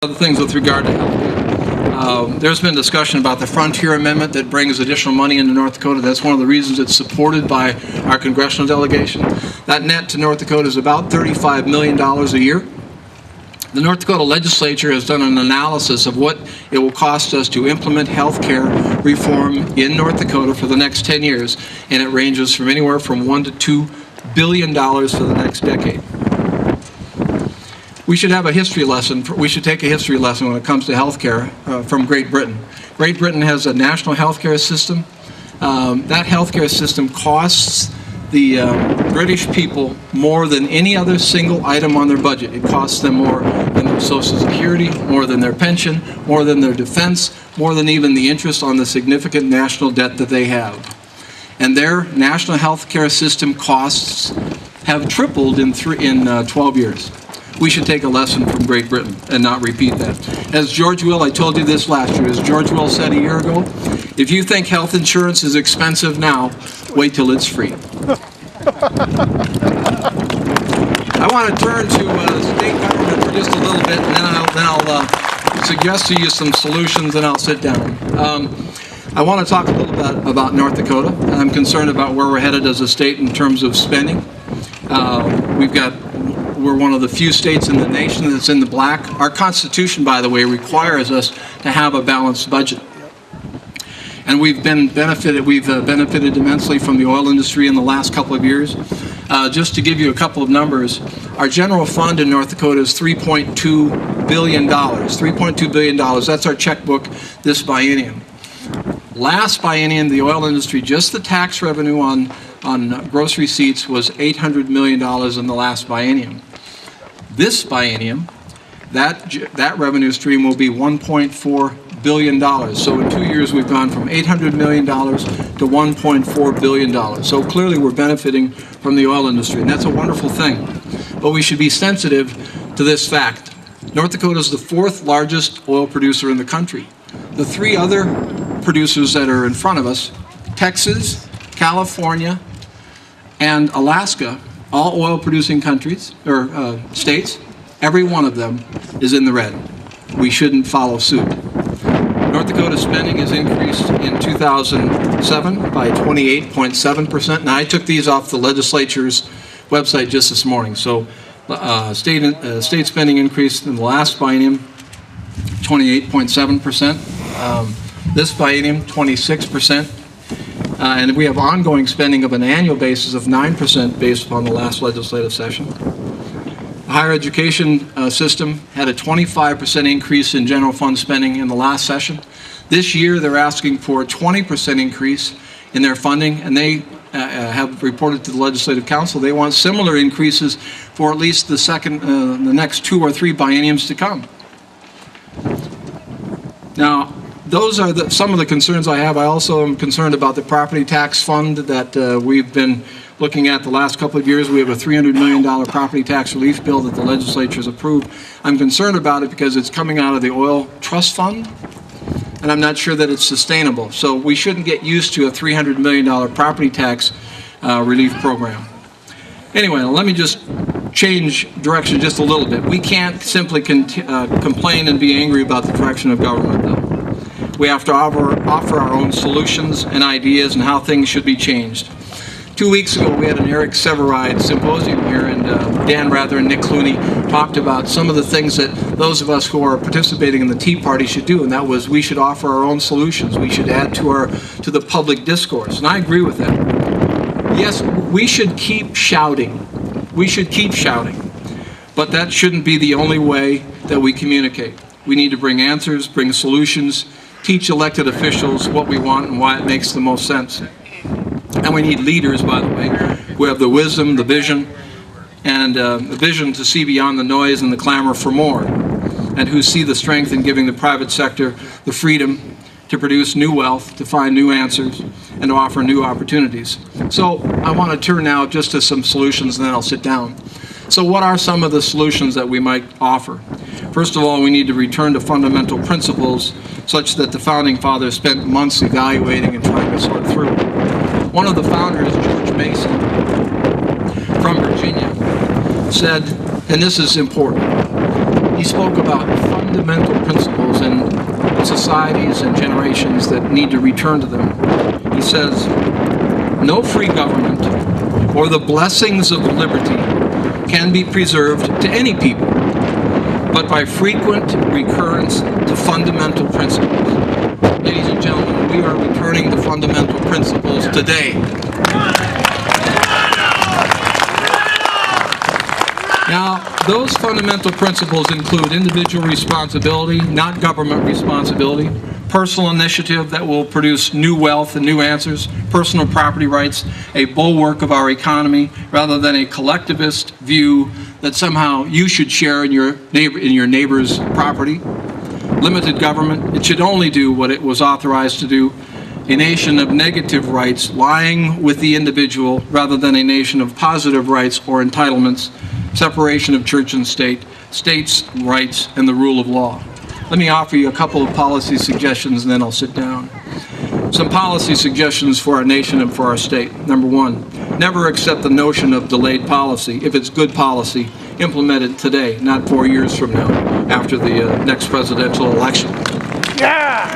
Other things with regard to health. There's been discussion about the Frontier Amendment that brings additional money into North Dakota. That's one of the reasons it's supported by our congressional delegation. That net to North Dakota is about $35 million a year. The North Dakota legislature has done an analysis of what it will cost us to implement health care reform in North Dakota for the next 10 years, and it ranges from anywhere from $1 to $2 billion for the next decade. We should have a history lesson. We should take a history lesson when it comes to health care from Great Britain. Great Britain has a national health care system. That health care system costs the British people more than any other single item on their budget. It costs them more than their Social Security, more than their pension, more than their defense, more than even the interest on the significant national debt that they have. And their national health care system costs have tripled in 12 years. We should take a lesson from Great Britain and not repeat that. As George Will, I told you this last year, as George Will said a year ago, if you think health insurance is expensive now, wait till it's free. I want to turn to state government for just a little bit, and then I'll suggest to you some solutions, and I'll sit down. I want to talk a little bit about North Dakota. I'm concerned about where we're headed as a state in terms of spending. We're one of the few states in the nation that's in the black. Our Constitution, by the way, requires us to have a balanced budget. And we've benefited immensely from the oil industry in the last couple of years. Just to give you a couple of numbers, our general fund in North Dakota is $3.2 billion. $3.2 billion, that's our checkbook this biennium. Last biennium, the oil industry, just the tax revenue on gross receipts was $800 million in the last biennium. This biennium, that revenue stream will be $1.4 billion. So in 2 years, we've gone from $800 million to $1.4 billion. So clearly, we're benefiting from the oil industry, and that's a wonderful thing. But we should be sensitive to this fact. North Dakota is the fourth largest oil producer in the country. The three other producers that are in front of us, Texas, California, and Alaska, all oil-producing countries or states, every one of them is in the red. We shouldn't follow suit. North Dakota spending has increased in 2007 by 28.7%. Now, I took these off the legislature's website just this morning. So, state spending increased in the last biennium 28.7%. This biennium, 26%. And we have ongoing spending of an annual basis of 9% based upon the last legislative session. The higher education system had a 25% increase in general fund spending in the last session. This year, they're asking for a 20% increase in their funding, and they have reported to the Legislative Council they want similar increases for at least the next 2 or 3 bienniums to come. Now, those are some of the concerns I have. I also am concerned about the property tax fund that we've been looking at the last couple of years. We have a $300 million property tax relief bill that the legislature has approved. I'm concerned about it because it's coming out of the oil trust fund, and I'm not sure that it's sustainable. So we shouldn't get used to a $300 million property tax relief program. Anyway, let me just change direction just a little bit. We can't simply complain and be angry about the direction of government, though. We have to offer our own solutions and ideas and how things should be changed. 2 weeks ago, we had an Eric Severide symposium here, and Dan Rather and Nick Clooney talked about some of the things that those of us who are participating in the Tea Party should do, and that was we should offer our own solutions. We should add to the public discourse, and I agree with that. Yes, we should keep shouting. We should keep shouting, but that shouldn't be the only way that we communicate. We need to bring answers, bring solutions, teach elected officials what we want and why it makes the most sense. And we need leaders, by the way, who have the wisdom, the vision, and the vision to see beyond the noise and the clamor for more, and who see the strength in giving the private sector the freedom to produce new wealth, to find new answers, and to offer new opportunities. So I want to turn now just to some solutions, and then I'll sit down. So what are some of the solutions that we might offer? First of all, we need to return to fundamental principles such that the Founding Fathers spent months evaluating and trying to sort through. One of the founders, George Mason, from Virginia, said, and this is important, He spoke about fundamental principles in societies and generations that need to return to them. He says, no free government or the blessings of liberty can be preserved to any people, but by frequent recurrence to fundamental principles. Ladies and gentlemen, we are returning to fundamental principles today. Now, those fundamental principles include individual responsibility, not government responsibility, personal initiative that will produce new wealth and new answers, personal property rights, a bulwark of our economy, rather than a collectivist view that somehow you should share in your neighbor's property. Limited government, it should only do what it was authorized to do. A nation of negative rights, lying with the individual, rather than a nation of positive rights or entitlements. Separation of church and state, states' rights, and the rule of law. Let me offer you a couple of policy suggestions, and then I'll sit down. Some policy suggestions for our nation and for our state. Number one, never accept the notion of delayed policy. If it's good policy, implement it today, not 4 years from now, after the next presidential election. Yeah!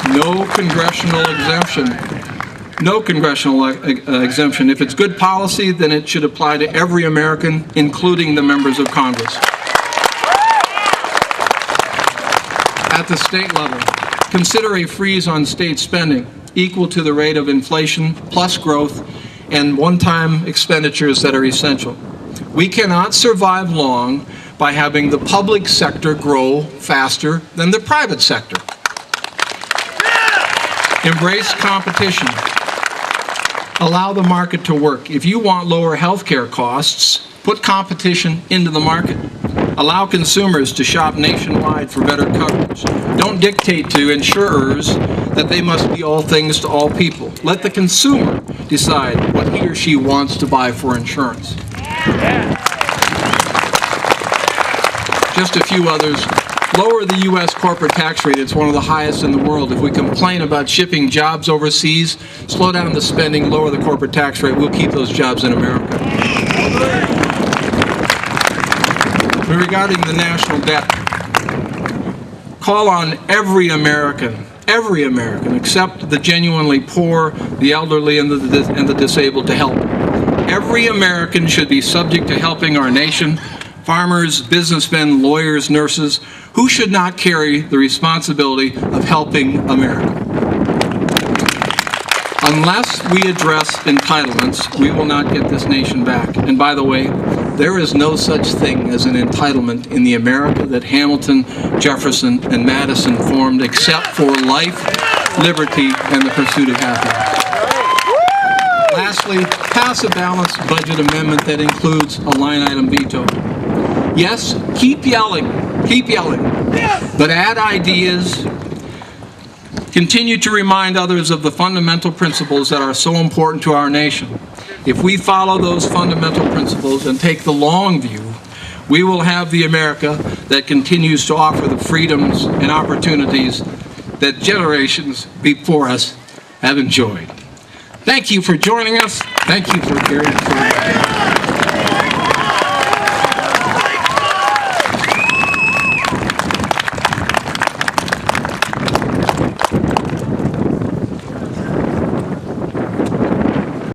No congressional exemption. No congressional exemption. If it's good policy, then it should apply to every American, including the members of Congress. At the state level, consider a freeze on state spending equal to the rate of inflation plus growth and one-time expenditures that are essential. We cannot survive long by having the public sector grow faster than the private sector. Embrace competition. Allow the market to work. If you want lower health care costs, put competition into the market. Allow consumers to shop nationwide for better coverage. Don't dictate to insurers that they must be all things to all people. Let the consumer decide what he or she wants to buy for insurance. Just a few others. Lower the U.S. corporate tax rate. It's one of the highest in the world. If we complain about shipping jobs overseas, slow down the spending, lower the corporate tax rate. We'll keep those jobs in America. Regarding the national debt, call on every American, except the genuinely poor, the elderly, and the disabled to help. Every American should be subject to helping our nation. Farmers, businessmen, lawyers, nurses, who should not carry the responsibility of helping America. Unless we address entitlements, we will not get this nation back. And by the way, there is no such thing as an entitlement in the America that Hamilton, Jefferson, and Madison formed, except for life, liberty, and the pursuit of happiness. Lastly, pass a balanced budget amendment that includes a line item veto. Yes, keep yelling, but add ideas. Continue to remind others of the fundamental principles that are so important to our nation. If we follow those fundamental principles and take the long view, we will have the America that continues to offer the freedoms and opportunities that generations before us have enjoyed. Thank you for joining us. Thank you for caring for us.